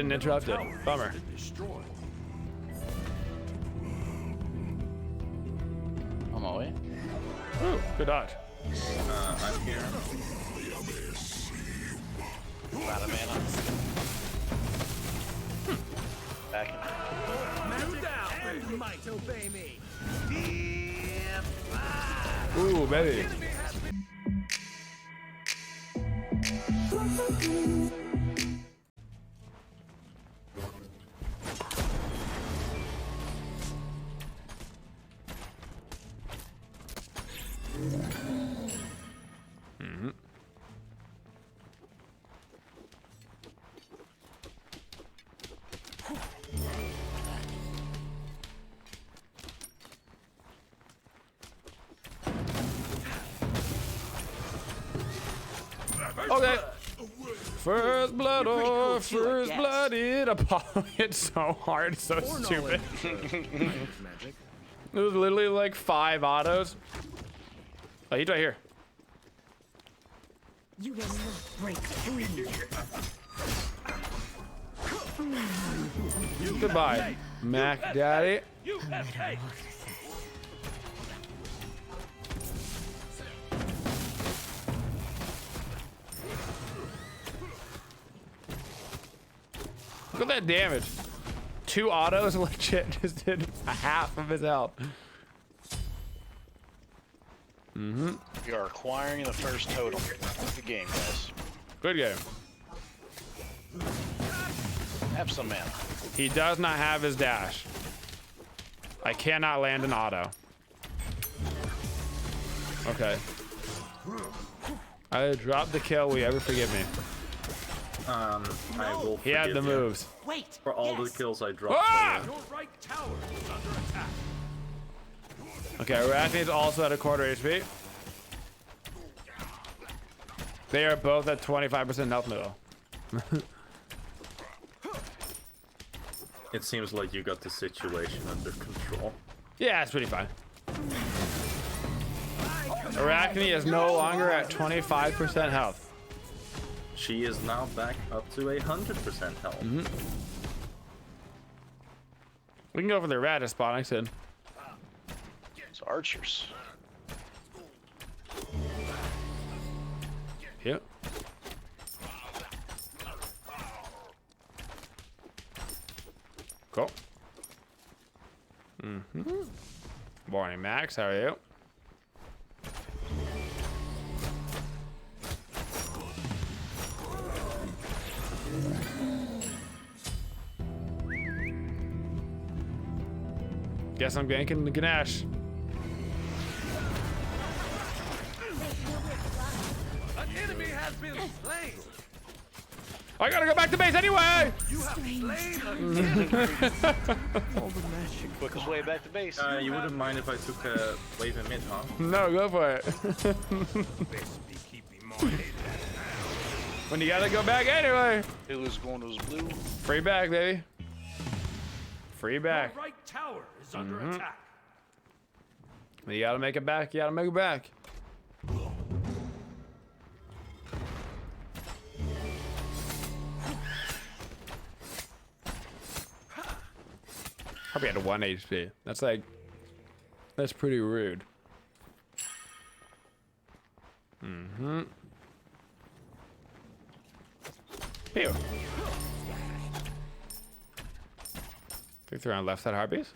Didn't interrupt it. Bummer. On my way. Ooh, good dodge. I'm here. Out of mana. Back in. You might obey me. Ooh, baby. Okay. First blood or first blooded. Apollo hit so hard, so stupid. Magic. It was literally like 5 autos. Oh, he's right here. You will not break free. Goodbye, Mac Daddy. Look at that damage. 2 autos legit just did a half of his health. We are acquiring the first totem. Good game, guys. Good game. Have some mana. He does not have his dash. I cannot land an auto. Okay. I dropped the kill. Will you ever forgive me? I will. He had the forgive you. moves. Wait. For all the kills I dropped. Ah! Your right tower is under attack. Okay, Arachne's also at a quarter HP. They are both at 25% health middle. It seems like you got the situation under control. Yeah, it's pretty fine. Arachne is no longer at 25% health. She is now back up to 100% health. We can go for the rat spot next in. It's archers. Yep. Cool. Morning, Max. How are you? Guess I'm ganking the Ganesh. An enemy has been slain. I gotta go back to base anyway! You have slain an enemy. Quickest way back to base. You wouldn't mind if I took a wave in mid, huh? No, go for it. Best be keeping my head down. When you gotta go back anyway. Who's going to his blue? Free back, baby. Free Your back. right tower is under attack. When you gotta make it back, you gotta make it back. Probably at 1 HP. That's like, that's pretty rude. Ew. Think they're on left side harpies?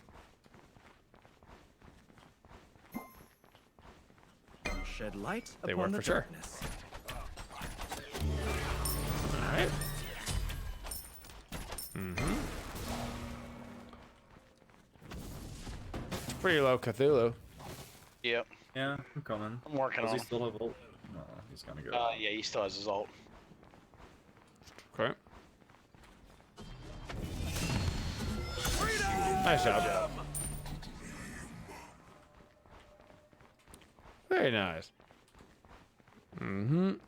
Shed light They upon were the for sure. darkness. Alright. It's pretty low Cthulhu. Yep. Yeah, I'm coming. I'm working Does on he it. still have ult? No, he's gonna go. Yeah, he still has his ult. Okay. Nice job. Very nice. Doo-doo.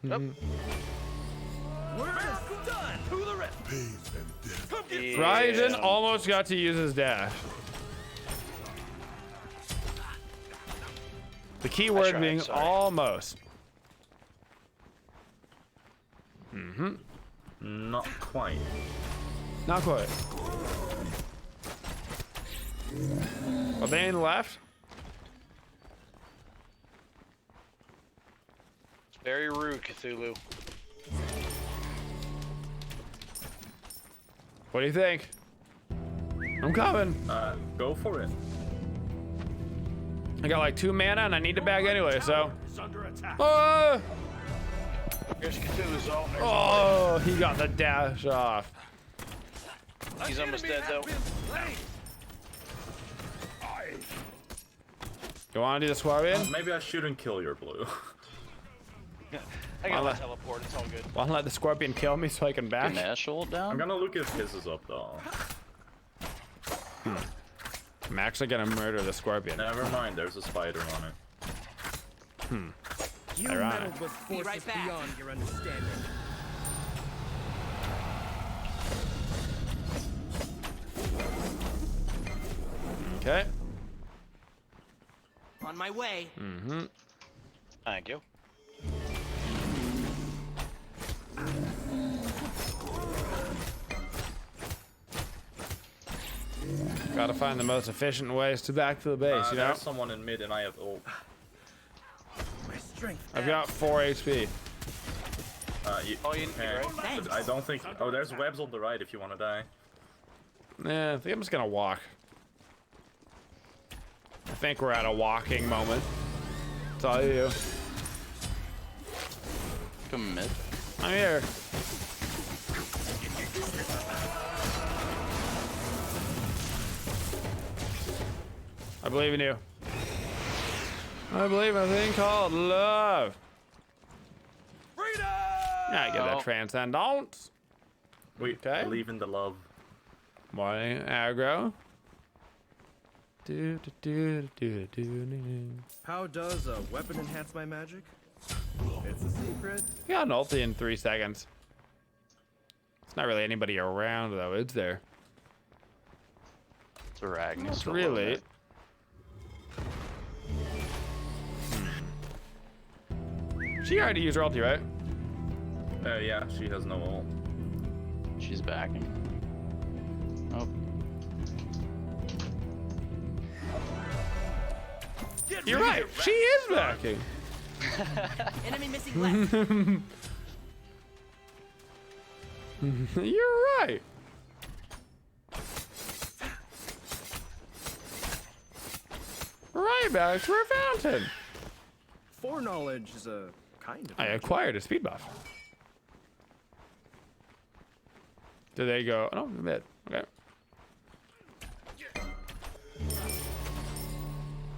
Yep. We're just done. To the rest. Come get Ryzen almost got to use his dash. The key word tried, being sorry. almost. Not quite. Not quite. Are they in the left? It's very rude, Cthulhu. What do you think? I'm coming. Go for it. I got like 2 mana and I need to bag anyway, so. It's under attack. Here's Cthulhu's ult. There's Oh, he got the dash off. He's almost dead though. You want to do the scorpion? Maybe I shouldn't kill your blue. I got I'll a teleport. It's all good. Want to let the scorpion kill me so I can back? Nash ult down? I'm gonna look if his is up though. I'm actually gonna murder the scorpion. Never mind, there's a spider on it. You Ironic. meddled with forces beyond your understanding. Okay. On my way. Thank you. Gotta find the most efficient ways to back to the base, you know? There's someone in mid and I have ult. My strength. I've got 4 HP. Right? I don't think. Oh, there's webs on the right if you want to die. I think I'm just gonna walk. I think we're at a walking moment. It's all you. Come mid. I'm here. I believe in you. I believe in a thing called love. Freedom! Yeah, I get that transcendence. We Okay. believe in the love. Morning aggro. Do, do, do, do, do, do. How does a weapon enhance my magic? It's a secret. You got an ulti in 3 seconds. It's not really anybody around though, is there? It's a Ragnar. Not really. She already used her ulti, right? Yeah, she has no ult. She's backing. Oh, You're right. She is backing. Enemy missing left. You're right. Right back to her fountain. Foreknowledge is a kind of. I acquired a speed buff. Did they go? Oh, no, mid. Okay.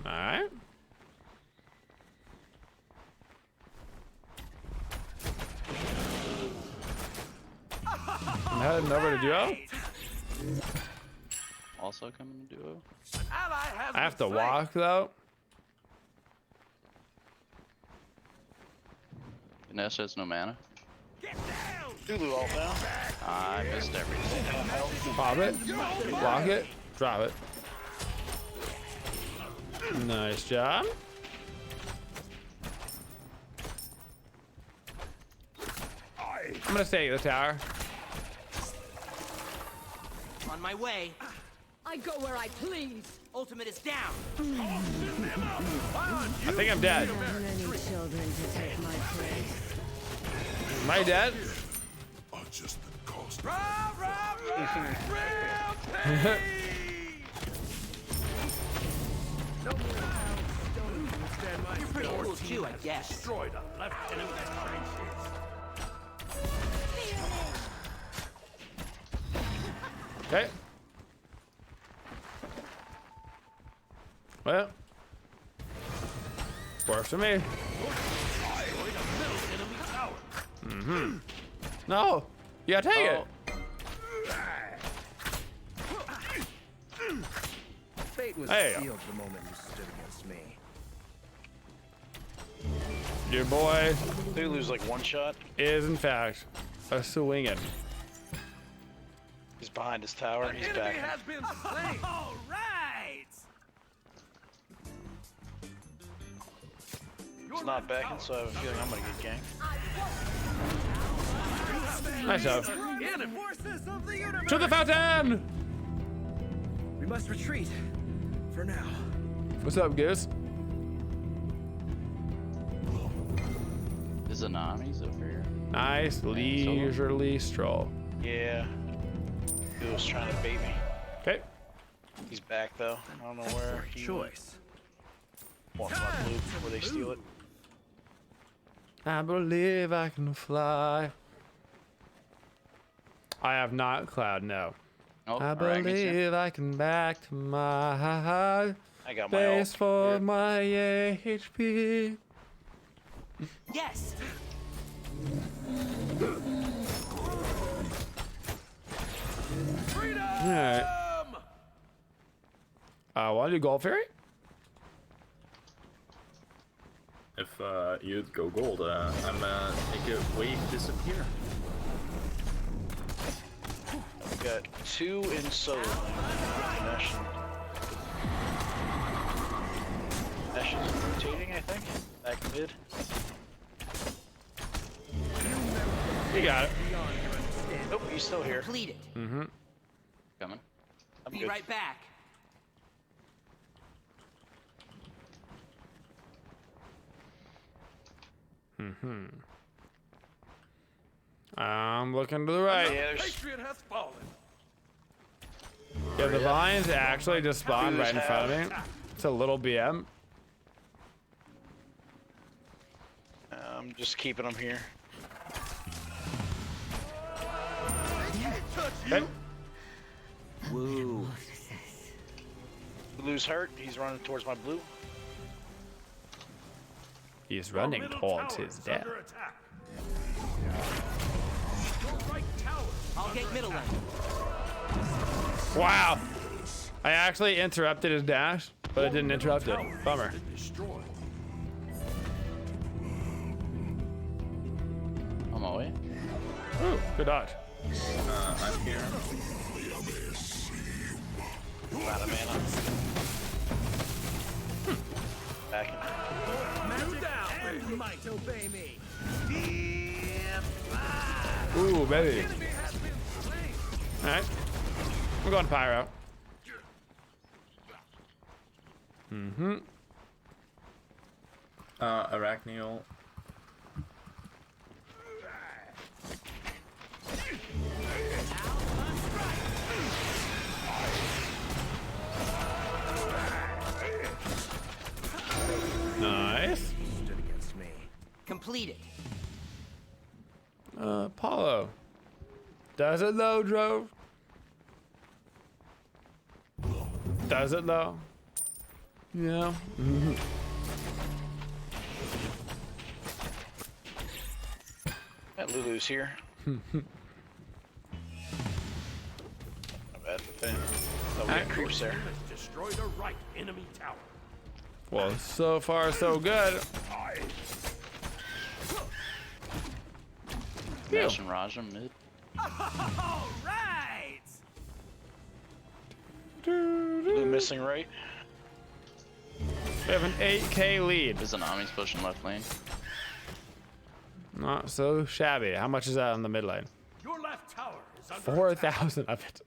Alright. I'm heading over to duo. also coming to duo. I have to walk though. Ganesh has no mana. Cthulhu all down. I missed everything. Pop it. Block it. Drop it. Nice job. I'm gonna stay at the tower. On my way. I go where I please. Ultimate is down. I think I'm dead. Many children to take my place. Am I dead? Are just the cost. You're pretty cool too, I guess. Destroy the left enemy trenches. Okay. Well, works for me. Mm-hmm. No, yeah, take it. Fate was Hey. sealed the moment you stood against me. Your boy Cthulhu's like one shot. is in fact a swinging. He's behind his tower. He's back. been slain. All right. He's not backing, so I have a feeling I'm gonna get ganked. Nice job. Forces of the universe. To the fountain! We must retreat. For now. What's up, Goose? Is Anami's over here? Nice leisurely stroll. Yeah. He was trying to bait me. Okay. He's back though. I don't know where he Choice. wants my blue before they steal it. I believe I can fly. I have not cloud, no. Oh, I Arachne's here. believe I can back to my I got my base ult. for Here. my HP. Yes. Alright. Want to do Gold Fairy? If you'd go gold, I'm make a wave disappear. I've got 2 in solo. Nash is rotating, I think. Back mid. You got it. Nope, he's still here. Completed. Mm-hmm. Coming. I'm Be good. right back. I'm looking to the right. Yeah, there's Patriot has fallen. Yeah, the vines actually just spawned right in front of me. It's a little BM. I'm just keeping him here. Okay. Woo. Blue's hurt. He's running towards my blue. He's running Middle towards tower his is death. under attack. Your right tower is I'll under get middle attack. lane. Wow. I actually interrupted his dash, but it didn't interrupt it. Bummer. Destroyed. On my way. Ooh, good dodge. I'm here. Out of mana. Back in. Man down. And might obey me. Ooh, baby. Enemy has been slain. Alright. I'm going pyro. Arachneal. Nice. Stood against me. Completed. Paulo. Does it though, Drove? Does it though? Yeah. That Lulu's here. Not bad. So we got creeps there. Let's destroy the right enemy tower. Well, so far so good. Phew. Nash and Raja mid. All right. Blue missing right. We have an 8K lead. Is Anami's pushing left lane? Not so shabby. How much is that on the mid lane? Your left tower is under 4,000 of it.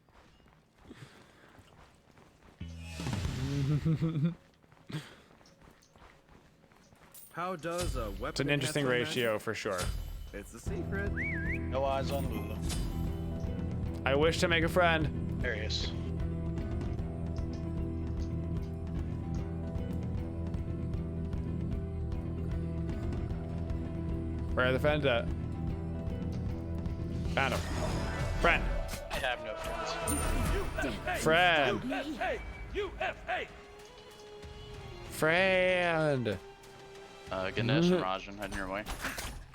How does a weapon It's an interesting ratio for sure. It's a secret. No eyes on Lulu. I wish to make a friend. There he is. Where are the friends at? Found him. Friend. I have no friends. Friend. UFA! UFA! Friend. Ganesh and Rajan heading your way.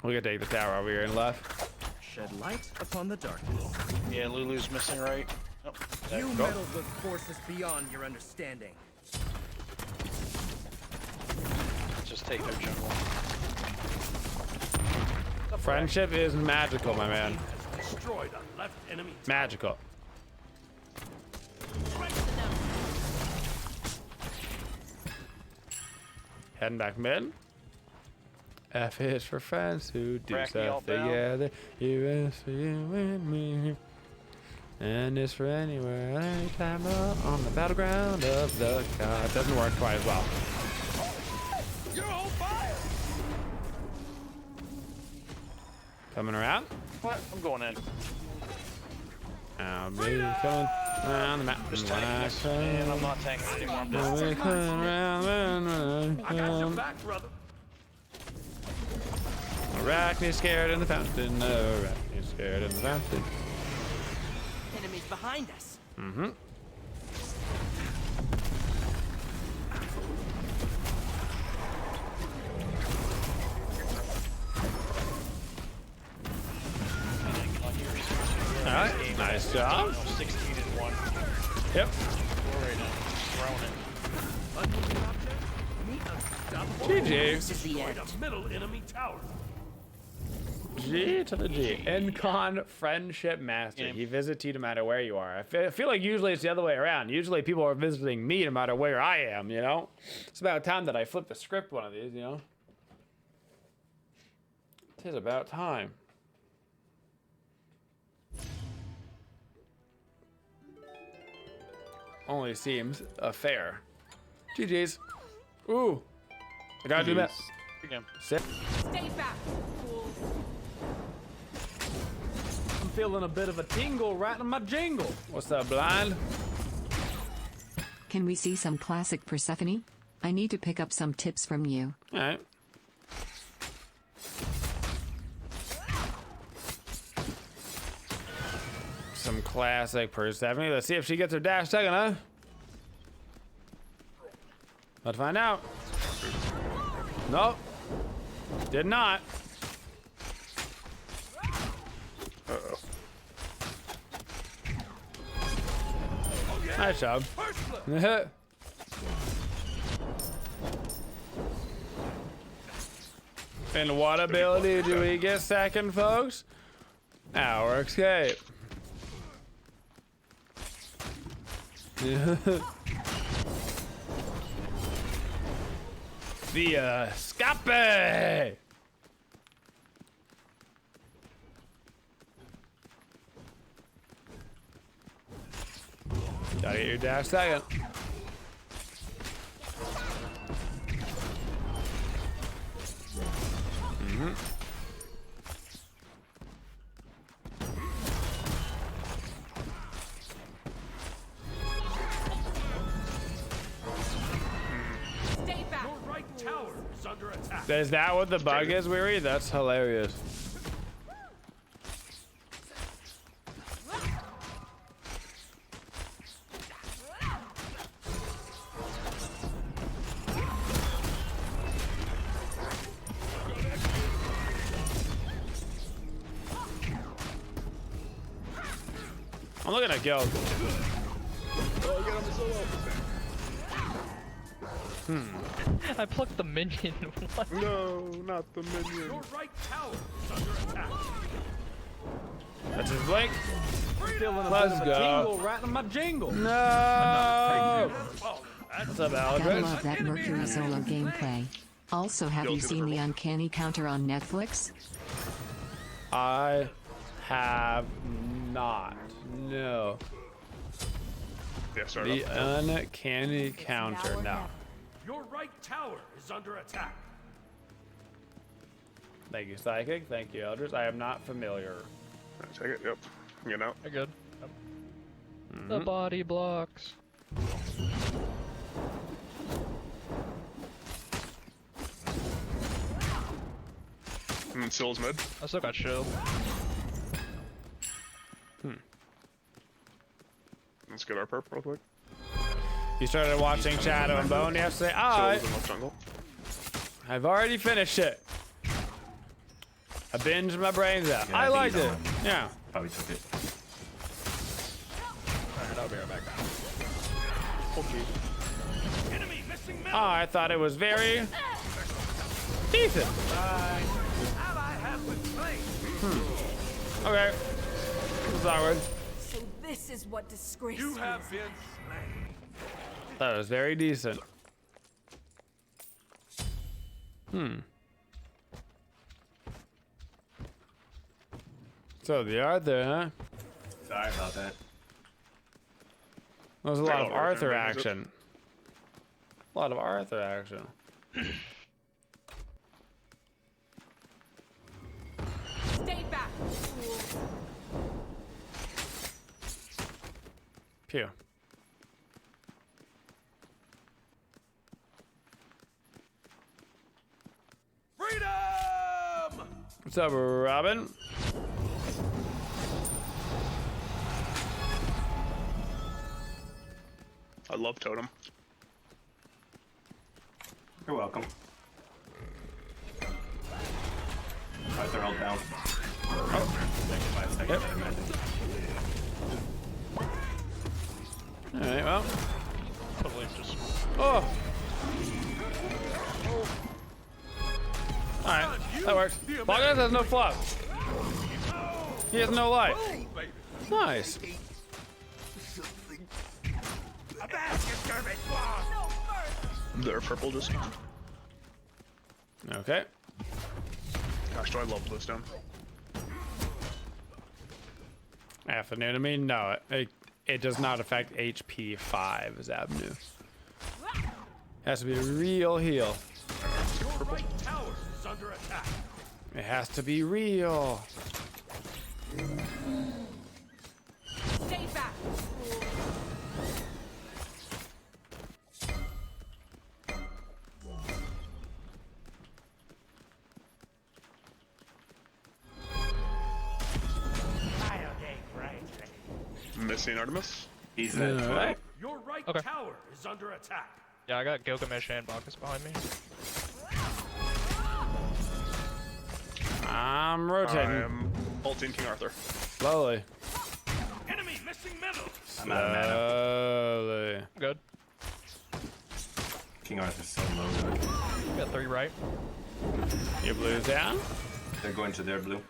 We gotta take the tower over here and left. Shed light upon the darkness. Yeah, Lulu's missing right. Oh, there. You Go. meddled with forces beyond your understanding. Just take their jungle. Friendship is magical, my man. Has destroyed a left enemy tower. Magical. Heading back mid. F is for friends who do Rack me all stuff down. together. U is for you and me. And is for anywhere, anytime on the battleground of the god. Doesn't work quite as well. You're on fire! Coming around. What? I'm going in. I'll be coming around the mountain. Just tanking this. And I'm not tanking anymore. I'm done. I'll be coming around. I got your back, brother. Arachne's scared in the fountain. Arachne's scared in the fountain. Enemies behind us. Mm-hmm. All right, nice job. 16 and 1. Yep. Throwing it. GG. This is the end. The middle enemy tower. G to the G. Incon Friendship Master. He visits you no matter where you are. I feel like usually it's the other way around. Usually people are visiting me no matter where I am, you know? It's about time that I flip the script one of these, you know? It is about time. Only seems fair. GG's. Ooh. I gotta do that. Again. Sit. Stay back, fools. I'm feeling a bit of a tingle right in my jingle. What's up, blind? Can we see some classic Persephone? I need to pick up some tips from you. All right. Some classic Persephone. Let's see if she gets her dash second, huh? Let's find out. Nope. Did not. Uh-oh. Nice job. And what ability do we get second, folks? Our escape. The escape. Gotta get your dash second. Stay back. Your right tower is under attack. Is that what the bug is, Weary? That's hilarious. I'm looking at kills. I plucked the minion. What? No, not the minion. Your right tower is under attack. That's his blink. I'm feeling a Let's bit of a go. tingle right in my jingle. No. Oh, What's up, Gotta Aldrich? love that Mercury solo gameplay. Also, have you seen the Uncanny Counter on Netflix? I have not. No. Yeah, sorry. The uncanny counter. No. your right tower is under attack. Thank you, Psychic. Thank you, Elders. I am not familiar. Take it. Yep. You know. You're good. The body blocks. And Sill's mid. I still got shield. Let's get our perp real quick. You started watching Shadow and Bone yesterday? Alright. Sill's in left jungle. I've already finished it. I binged my brains out. Yeah, I I think liked you it. know. Yeah. Probably took it. Alright, I'll be right back. Enemy missing middle. Oh, I thought it was very decent. Ally has been slain. Okay. Sorry. So this is what disgrace You feels have like. been slain. That was very decent. So the Arthur, huh? Sorry about that. There's a lot of Oh, Arthur Arthur, is it? action. A lot of Arthur action. Stay back, fools. Pew. Freedom! What's up, Robin? I love Totem. You're welcome. Alright, they're all down. Oh. 5 seconds, Yep. I imagine. Alright, well. Probably just. Oh! Alright, that works. Bogdan has no fluff. He has no life. Nice. They're purple just. Okay. Gosh, do I love Bluestone. Afternoon, I mean, no, it does not affect HP 5 as Avenue. Has to be a real heal. Your right tower is under attack. It has to be real. Stay back, fools. Missing Artemis. He's at 12. Alright. Your right Okay. tower is under attack. Yeah, I got Gilgamesh and Bacchus behind me. I'm I rotating. am ulting King Arthur. Slowly. Enemy missing middle. I'm out of mana. Slowly. Good. King Arthur's so low. Got 3 right. Your blue's down. They're going to their blue.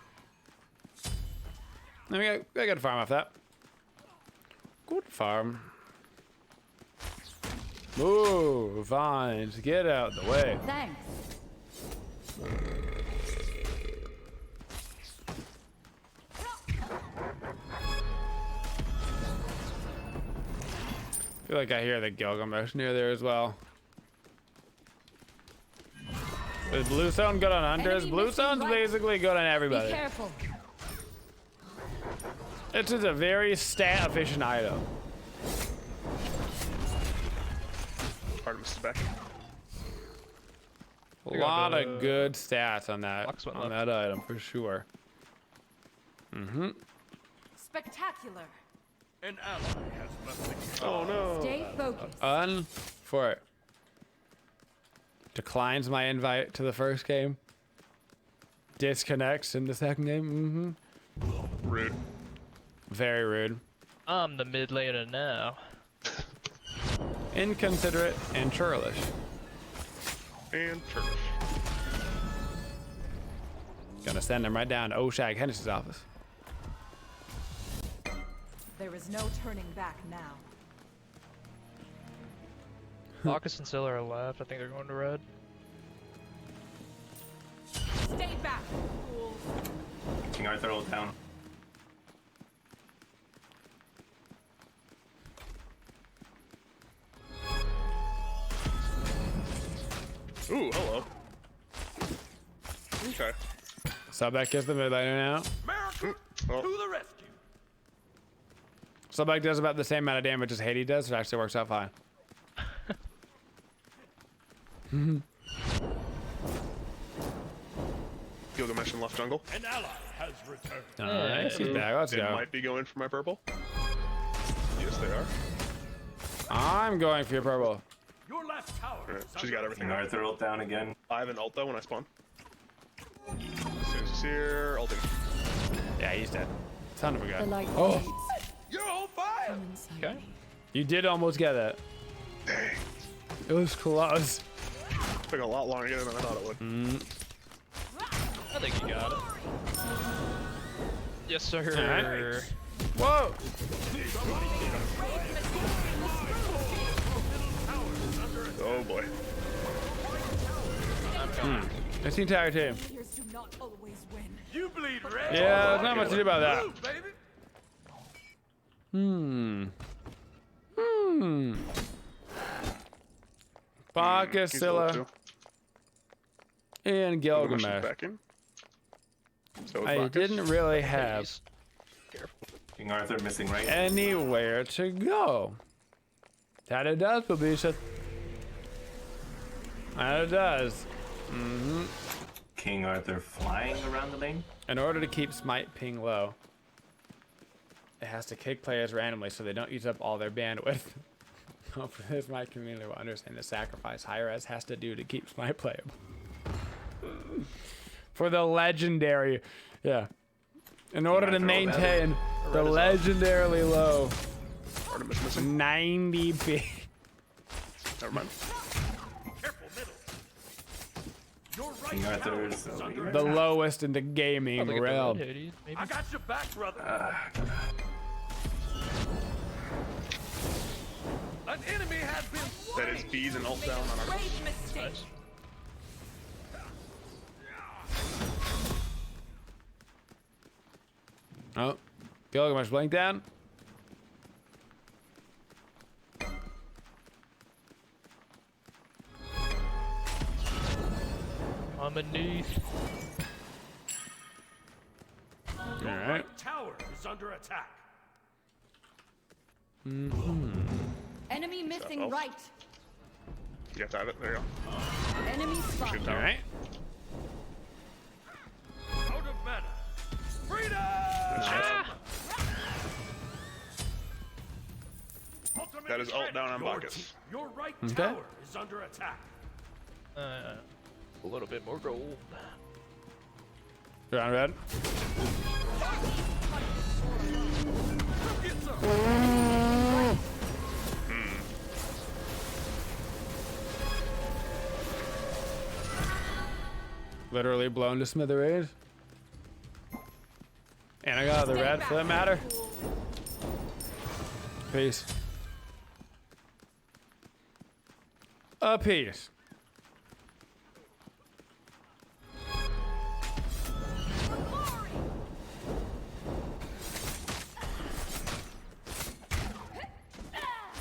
Let me get a good farm off that. Good farm. Move, vines, get out the way. Thanks. I feel like I hear the Gilgamesh near there as well. Is Bluestone good on hunters? Enemy Bluestone's missing right. basically good on Be everybody. careful. It's just a very stat efficient item. Artemis is back. A I got lot the of good stats on Lux went that left. item for sure. Mm-hmm. Spectacular. An ally has left the Oh no. Stay focused. For it. Declines my invite to the first game. Disconnects in the second game. Mm-hmm. Rude. Very rude. I'm the mid laner now. Inconsiderate and churlish. And church. Gonna send him right down to Oshag Hennessy's office. There is no turning back now. Bacchus and Scylla are left. I think they're going to red. Stay back, fools. King Arthur all down. Ooh, hello. Okay. Subback is the mid laner now. America Oh. to the rescue. Subback does about the same amount of damage as Hades does, so it actually works out fine. Gilgamesh in left jungle. An ally has returned. Nice, he's back. Let's They go. might be going for my purple. Yes, they are. I'm going for your purple. Your left tower Alright, is she's under got everything. King Arthur all down again. I have an ult though when I spawn. As soon as he's here, ulting. Yeah, he's dead. Son of a The gun. light Oh, fades. You're on fire. Okay. you did almost get that. Dang. It was close. Took a lot longer to get it than I thought it would. I think you got it. Yes, sir. Alright. Whoa! Oh boy. I'm coming. It's the entire team. Heroes do not always win. You bleed red. Yeah, there's not much to do about that. Blue, baby. Bakasilla and Gilgamesh. Back in. So I didn't really have King Arthur missing right. anywhere to go. That it does, Babisha. That it does. King Arthur flying around the lane. In order to keep Smite ping low, it has to kick players randomly so they don't use up all their bandwidth. Hopefully this Smite community will understand the sacrifice hi-rez has to do to keep Smite playable. For the legendary, yeah. In order to maintain the legendarily low 90 B. Never mind. King Arthur's The lowest in the gaming realm. I got your back, brother. An enemy has been That is bees and ult down on our. Grave mistake. Oh, Gilgamesh blink down. I'm beneath. All right. tower is under attack. Enemy missing right. You have to have it. There you go. Enemy spotted. All right. Out of mana. Freedom! Ultimate That is ult ready. down on Your Bacchus. team- Your right Okay. tower is under attack. A little bit more gold. You're on red. Get some. Literally blown to smithereens. And I got the red for that matter. Peace. A piece.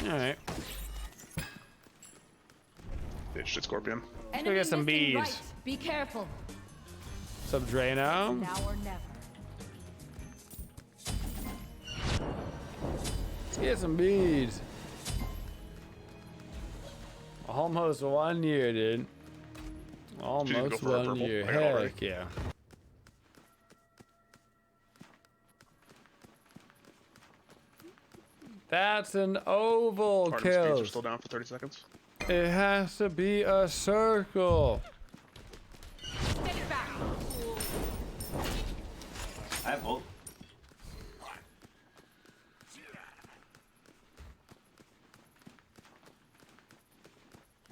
Alright. Ditched it, Scorpion. Enemy get some missing bees. right. Be careful. What's up, Drano? Now or never. Let's get some beads. Almost 1 year, dude. go Almost for a 1 purple? year. I got it already. Heck yeah. That's an oval Artemis beads kill. are still down for 30 seconds. It has to be a circle. Stay back. I have ult.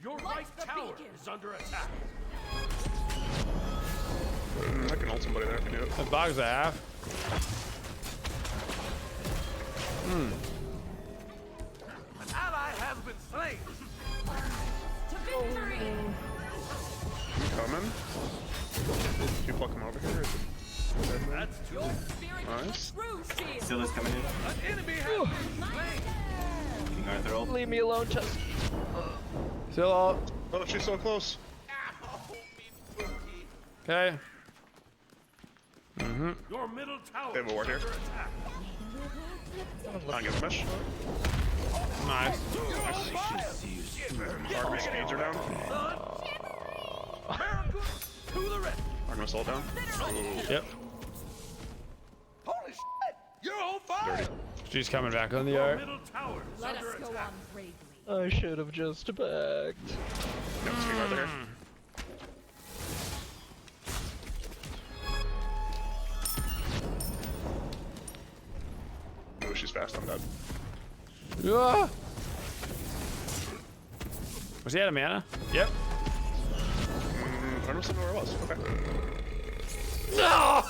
Your right tower is under attack. I can ult somebody there if you do it. The bog's a half. An ally has been slain. To victory. Coming. Did you pluck him over here? That's two. Nice. True shield. Silla's coming in. An enemy has been slain. King Arthur ult. Leave me alone, Chess. Still all. Oh, she's so close. Okay. Your middle tower They have a ward here. is under attack. On Gilgamesh. Nice. Artemis speeds are down. America to the rest. Artemis ult down. Yep. Holy shit! You're on fire! Dirty. She's coming back on the Your yard. middle tower is Let under us go attack. on bravely. I should have just backed. Yep, it's King Arthur here. Oh, she's fast. I'm dead. Ah! Was he out of mana? Yep. Artemis didn't know where I was. Okay. No!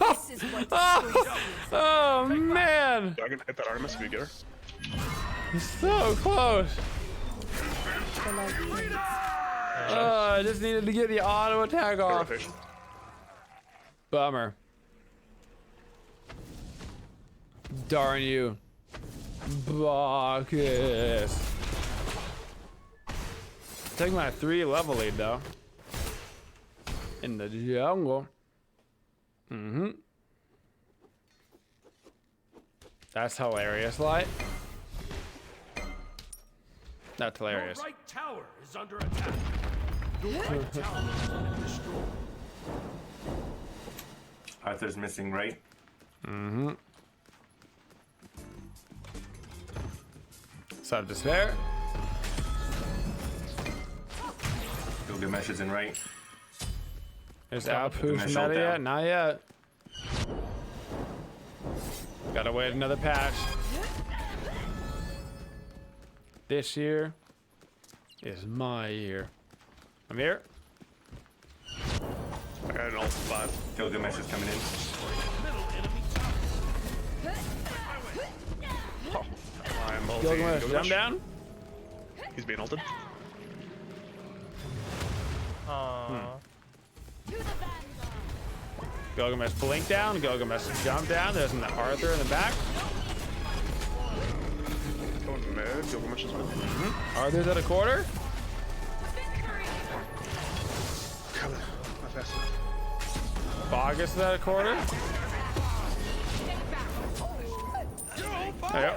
This is what disgrace Oh man! I can hit that Artemis if you get her. So close. I just needed to get the auto attack Good off. rotation. Bummer. Darn you. Bacchus. Taking my 3 level lead though. In the jungle. Mm-hmm. That's hilarious, Light. That's hilarious. Your right tower is under attack. Your right tower has been destroyed. Arthur's missing right. Mm-hmm. Side of despair. Gilgamesh is in right. Is Outpost Gilgamesh meta ult yet? down. Not yet. Gotta wait another patch. This year is my year. I'm here. I got an ult 5. Gilgamesh is coming in. Oh, I'm ulting Gilgamesh, Gilgamesh. jump down. He's being ulted. Gilgamesh blink down. Gilgamesh jump down. There's an Arthur in the back. Going mid. Gilgamesh is mid. Arthur's at a quarter. Come on. Not fast enough. Bogus is at a quarter. There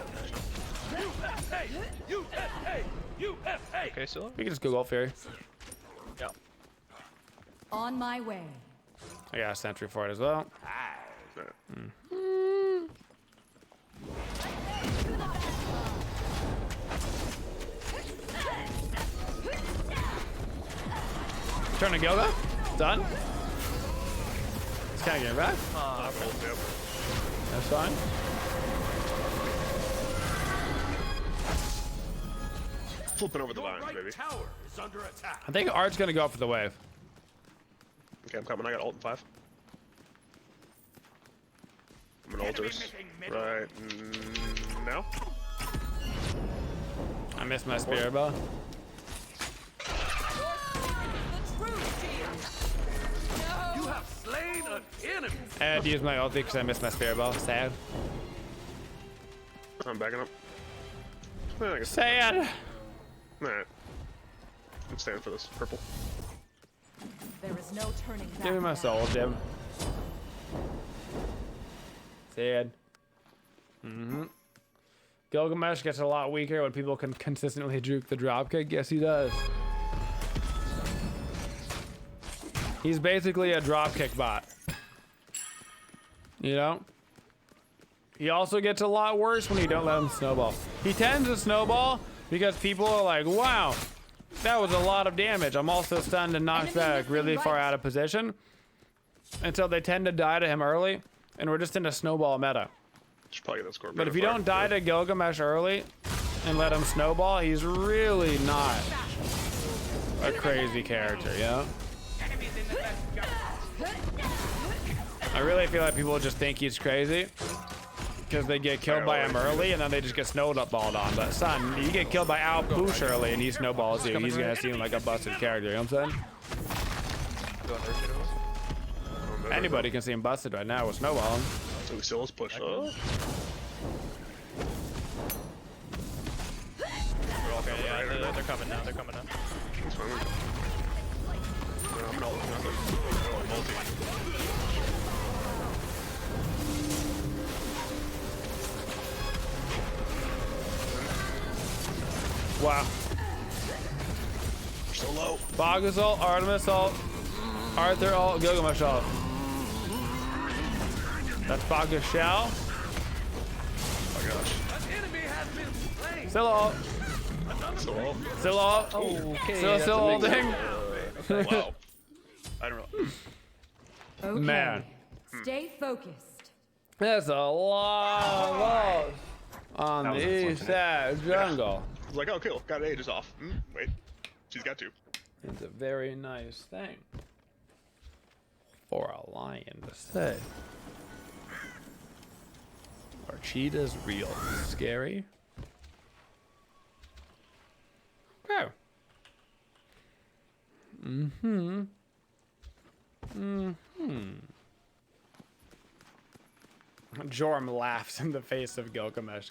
you go. Okay, so We can just go Gold Fairy. yeah. On my way. I got a sentry for it as well. Turn to Gilga. Done. It's kind of getting back. That's fine. Flipping over the Your lines, right baby. tower is under attack. I think Art's gonna go for the wave. Okay, I'm coming. I got ult in 5. I'm an ulters. Right now. I missed my spirit bow. You have slain an enemy. I had to use my ulti because I missed my spirit bow. Sad. I'm backing up. I guess. Sad. Alright. I'm standing for this purple. There is no turning back. Give me my now. soul, Jim. Sad. Mm-hmm. Gilgamesh gets a lot weaker when people can consistently juke the dropkick. Yes, he does. He's basically a dropkick bot. You know? He also gets a lot worse when you don't let him snowball. He tends to snowball because people are like, wow, that was a lot of damage. I'm also stunned and knocked back really far out of position. And so they tend to die to him early, and we're just in a snowball meta. Should probably get that score. But if you don't die to Gilgamesh early and let him snowball, he's really not a crazy character, you know? I really feel like people just think he's crazy because they get killed by him early and then they just get snowballed on. But son, you get killed by Al Poosh early and he snowballs you. He's gonna seem like a busted character, you know what I'm saying? Anybody can seem busted right now with snowballing. So we still let's push up. Okay, yeah, they're coming now. They're coming now. It's fine. No, I'm not looking at them. I'm multi. Wow. So low. Bogus ult, Artemis ult, Arthur ult, Gilgamesh ult. That's Bogus Shell. Oh my gosh. An enemy has been slain. Still ult. So low. Still ult. Okay, Still ulting. Wow. I don't know. Okay. Man. Stay focused. That's a lot of ults on That was the unfortunate. Eset Jungle. I was like, oh, cool. Got Aegis off. Wait. She's got 2. It's a very nice thing for a lion to say. Are cheetahs real scary? Okay. Jorm laughs in the face of Gilgamesh.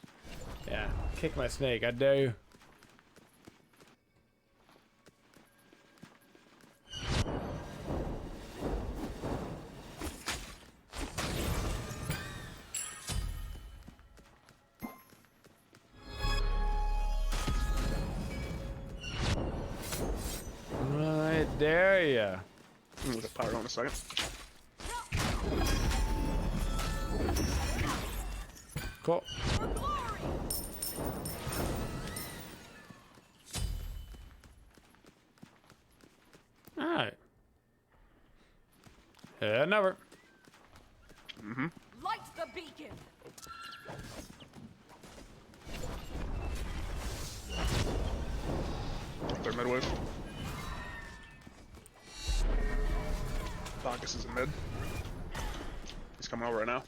Yeah, kick my snake, I dare you. I dare ya. Look at power on a second. Cool. Alright. Yeah, never. Light the beacon. They're mid wave. Focus is in mid. He's coming over right now.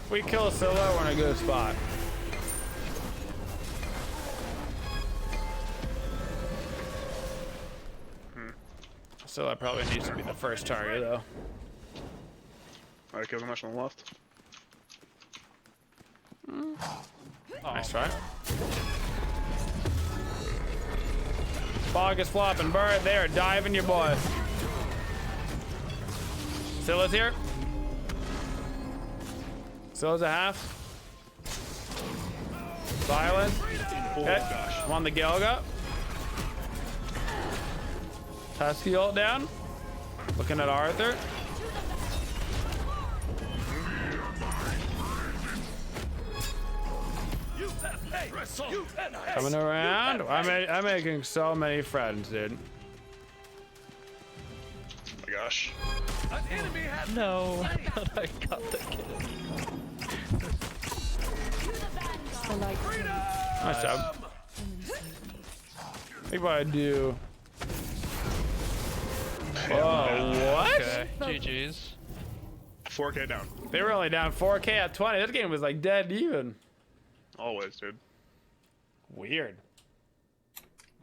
If we kill a Scylla, we're in a good spot. Scylla probably needs to be the first target, though. Alright, Gilgamesh on the left. Nice try. Fog is flopping. Bird there, diving your boy. Scylla's here. Scylla's a half. Silent. Okay. I'm on the Gelga. Husky ult down. Looking at Arthur. Coming around. I'm making so many friends, dude. Oh my gosh. No, but I got the kill. Nice job. Think what I do. Oh, what? Okay, GG's. 4K down. They were only down 4K at 20. This game was like dead even. Always, dude. Weird.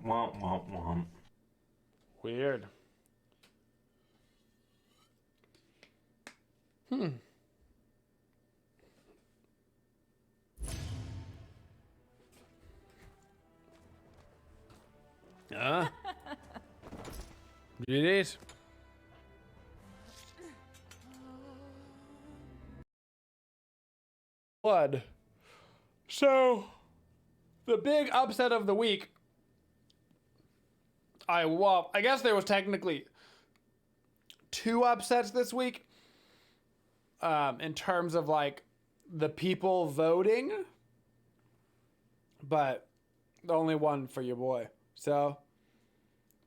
Womp womp womp. Weird. GG's. Blood. So, the big upset of the week. I guess there was technically 2 upsets this week. In terms of like the people voting, but only one for your boy. So,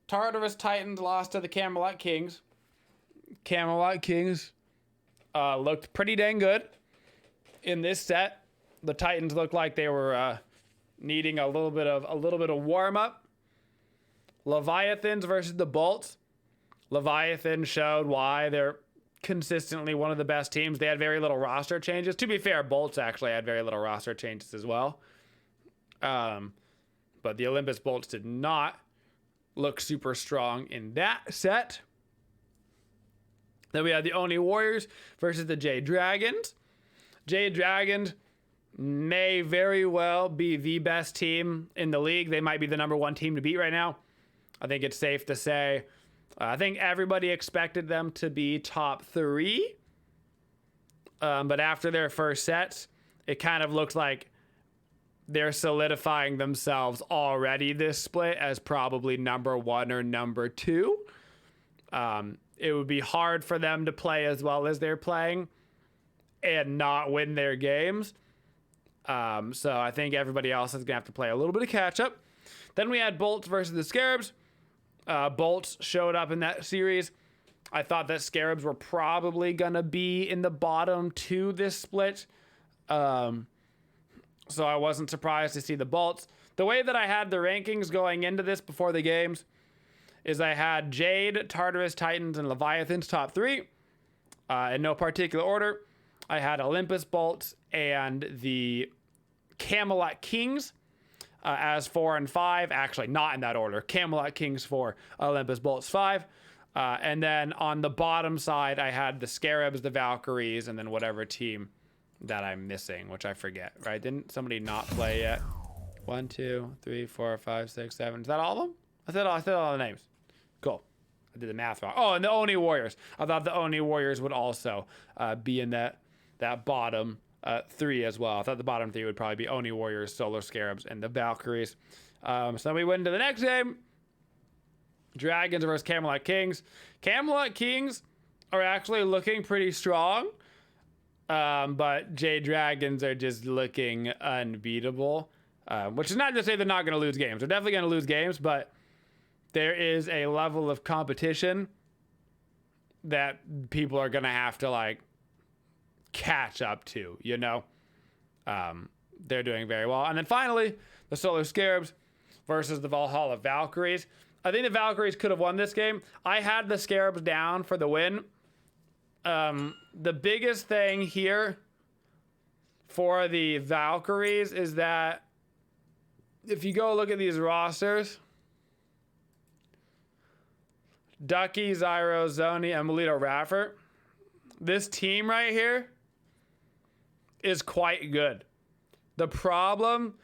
Tartarus Titans lost to the Camelot Kings. Camelot Kings looked pretty dang good in this set. The Titans looked like they were needing a little bit of warm up. Leviathans versus the Bolts. Leviathan showed why they're consistently one of the best teams. They had very little roster changes. To be fair, Bolts actually had very little roster changes as well. But the Olympus Bolts did not look super strong in that set. Then we had the Oni Warriors versus the Jade Dragons. Jade Dragons may very well be the best team in the league. They might be the #1 team to beat right now. I think it's safe to say. I think everybody expected them to be top 3. But after their first sets, it kind of looks like they're solidifying themselves already this split as probably #1 or #2. It would be hard for them to play as well as they're playing and not win their games. So I think everybody else is going to have to play a little bit of catch up. Then we had Bolts versus the Scarabs. Bolts showed up in that series. I thought that Scarabs were probably going to be in the bottom 2 this split. So I wasn't surprised to see the Bolts. The way that I had the rankings going into this before the games is I had Jade, Tartarus, Titans, and Leviathans top 3. In no particular order. I had Olympus Bolts and the Camelot Kings as 4 and 5. Actually, not in that order. Camelot Kings 4, Olympus Bolts 5. And then on the bottom side, I had the Scarabs, the Valkyries, and then whatever team that I'm missing, which I forget, right? Didn't somebody not play yet? 1, 2, 3, 4, 5, 6, 7. Is that all of them? I said all the names. Cool. I did the math wrong. Oh, and the Oni Warriors. I thought the Oni Warriors would also be in that bottom 3 as well. I thought the bottom 3 would probably be Oni Warriors, Solar Scarabs, and the Valkyries. So then we went into the next game. Dragons versus Camelot Kings. Camelot Kings are actually looking pretty strong. But Jade Dragons are just looking unbeatable. Which is not to say they're not going to lose games. They're definitely going to lose games, but there is a level of competition that people are going to have to, like, catch up to, you know? They're doing very well. And then finally, the Solar Scarabs versus the Valhalla Valkyries. I think the Valkyries could have won this game. I had the Scarabs down for the win. The biggest thing here for the Valkyries is that if you go look at these rosters, Ducky, Zyro, Zoni, and Melito Raffert, this team right here is quite good. The problem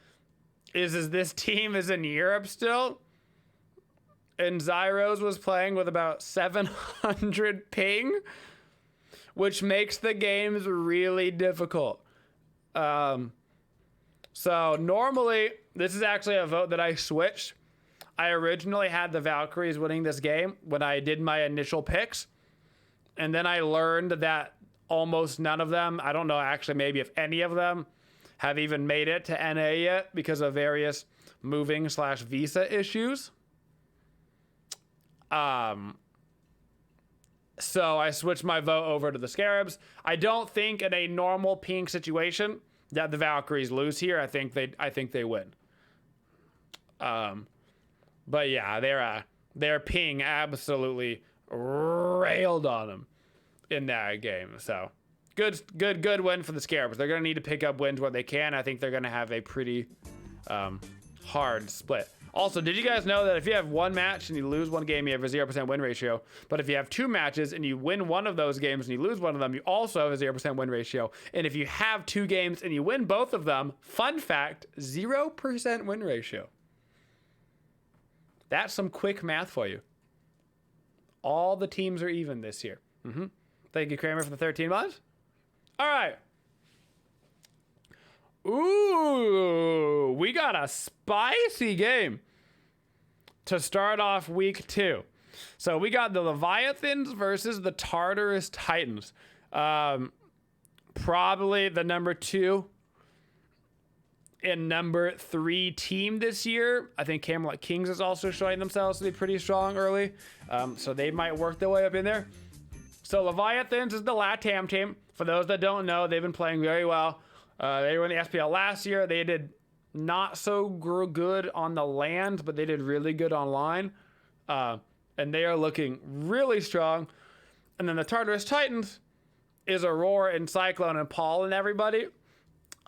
is this team is in Europe still, and Zyros was playing with about 700 ping, which makes the games really difficult. So normally, this is actually a vote that I switched. I originally had the Valkyries winning this game when I did my initial picks. And then I learned that almost none of them, I don't know actually maybe if any of them, have even made it to NA yet because of various moving/visa issues. So I switched my vote over to the Scarabs. I don't think in a normal ping situation that the Valkyries lose here. I think they win. But yeah, their ping absolutely railed on them in that game. So good win for the Scarabs. They're gonna need to pick up wins where they can. I think they're gonna have a pretty hard split. Also, did you guys know that if you have one match and you lose one game, you have a 0% win ratio? But if you have two matches and you win one of those games and you lose one of them, you also have a 0% win ratio. And if you have two games and you win both of them, fun fact, 0% win ratio. That's some quick math for you. All the teams are even this year. Thank you, Kramer, for the 13 months. All right. Ooh, we got a spicy game to start off week 2. So we got the Leviathans versus the Tartarus Titans. Probably the number 2 and number 3 team this year. I think Camelot Kings is also showing themselves to be pretty strong early. So they might work their way up in there. So Leviathans is the LATAM team. For those that don't know, they've been playing very well. They were in the SPL last year. They did not so good on the land, but they did really good online. And they are looking really strong. And then the Tartarus Titans is Aurora and Cyclone and Paul and everybody.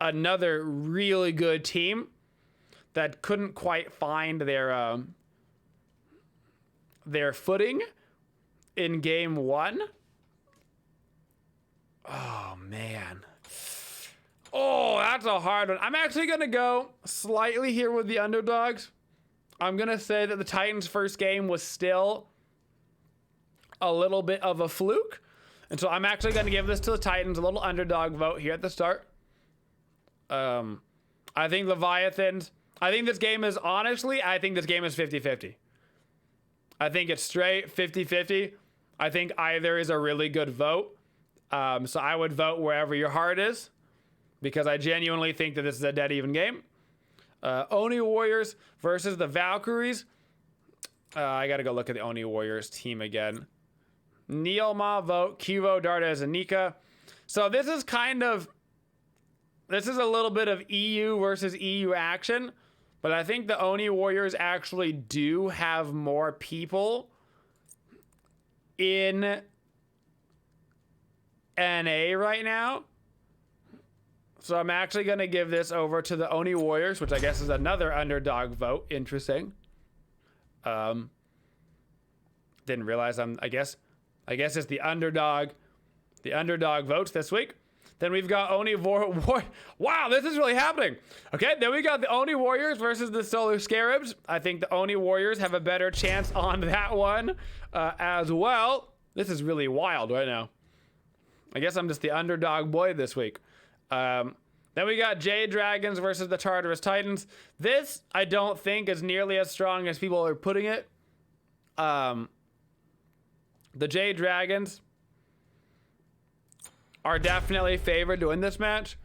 Another really good team that couldn't quite find their footing in game 1. Oh, man. Oh, that's a hard one. I'm actually going to go slightly here with the underdogs. I'm going to say that the Titans' first game was still a little bit of a fluke. And so I'm actually going to give this to the Titans, a little underdog vote here at the start. I think Leviathans, I think this game is 50-50. I think it's straight 50-50. I think either is a really good vote. So I would vote wherever your heart is, because I genuinely think that this is a dead even game. Oni Warriors versus the Valkyries. I got to go look at the Oni Warriors team again. Neilma vote, Kivo, Dardes, and Nika. So this is a little bit of EU versus EU action, but I think the Oni Warriors actually do have more people in NA right now. So I'm actually going to give this over to the Oni Warriors, which I guess is another underdog vote. Interesting. Didn't realize I guess it's the underdog votes this week. Then we've got Oni wow, this is really happening. Okay, then we got the Oni Warriors versus the Solar Scarabs. I think the Oni Warriors have a better chance on that one as well. This is really wild right now. I guess I'm just the underdog boy this week. Then we got Jade Dragons versus the Tartarus Titans. This, I don't think, is nearly as strong as people are putting it. The Jade Dragons are definitely favored to win this match,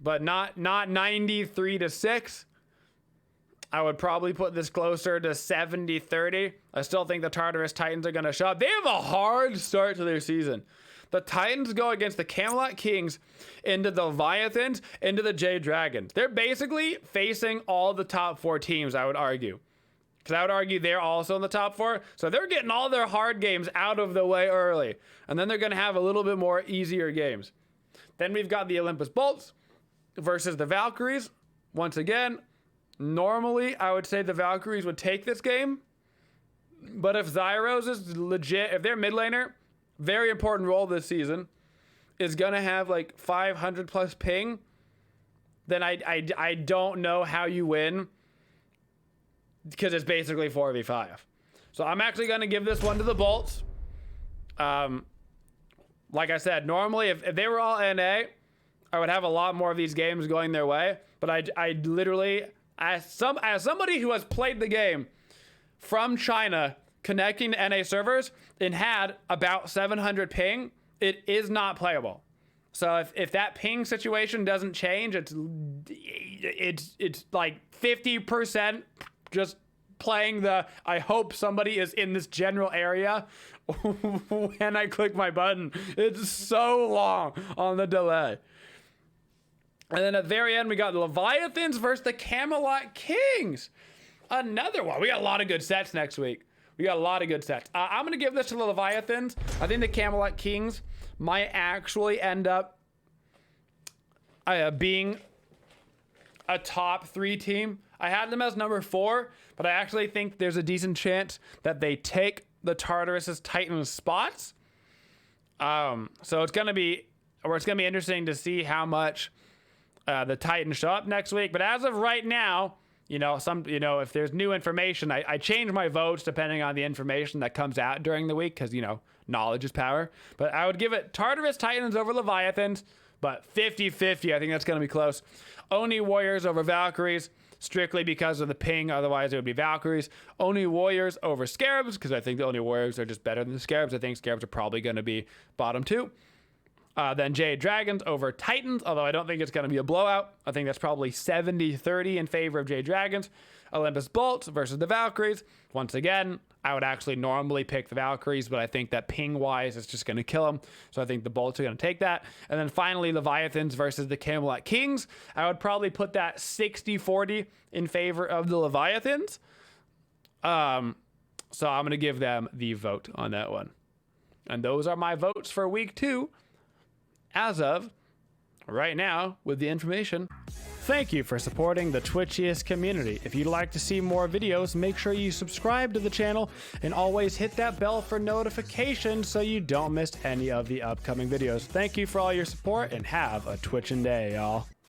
but not 93-6. I would probably put this closer to 70-30. I still think the Tartarus Titans are going to show up. They have a hard start to their season. The Titans go against the Camelot Kings, into the Leviathans, into the Jade Dragons. They're basically facing all the top 4 teams, I would argue. Because I would argue they're also in the top 4. So they're getting all their hard games out of the way early. And then they're going to have a little bit more easier games. Then we've got the Olympus Bolts versus the Valkyries. Once again, normally I would say the Valkyries would take this game. But if Zyros is legit, if their mid laner, very important role this season, is going to have like 500 plus ping, then I don't know how you win. Because it's basically 4v5. So I'm actually going to give this one to the Bolts. Like I said, normally if they were all NA, I would have a lot more of these games going their way. But I literally, as somebody who has played the game from China, connecting to NA servers, and had about 700 ping, it is not playable. So if that ping situation doesn't change, it's like 50%. Just playing I hope somebody is in this general area when I click my button. It's so long on the delay. And then at the very end, we got the Leviathans versus the Camelot Kings. Another one. We got a lot of good sets next week. I'm going to give this to the Leviathans. I think the Camelot Kings might actually end up being a top 3 team. I had them as number 4, but I actually think there's a decent chance that they take the Tartarus Titans spots. So it's gonna be interesting to see how much the Titans show up next week. But as of right now, if there's new information, I change my votes depending on the information that comes out during the week, because knowledge is power. But I would give it Tartarus Titans over Leviathans, but 50-50. I think that's gonna be close. Oni Warriors over Valkyries, strictly because of the ping. Otherwise, it would be Valkyries. Oni Warriors over Scarabs, because I think the Oni Warriors are just better than the Scarabs. I think Scarabs are probably going to be bottom 2. Then Jade Dragons over Titans, although I don't think it's going to be a blowout. I think that's probably 70-30 in favor of Jade Dragons. Olympus Bolts versus the Valkyries. Once again, I would actually normally pick the Valkyries, but I think that ping-wise, it's just going to kill them. So I think the Bolts are going to take that. And then finally, Leviathans versus the Camelot Kings. I would probably put that 60-40 in favor of the Leviathans. So I'm going to give them the vote on that one. And those are my votes for week 2 as of right now with the information. Thank you for supporting the Twitchiest community. If you'd like to see more videos, make sure you subscribe to the channel and always hit that bell for notifications so you don't miss any of the upcoming videos. Thank you for all your support and have a Twitchin' day, y'all.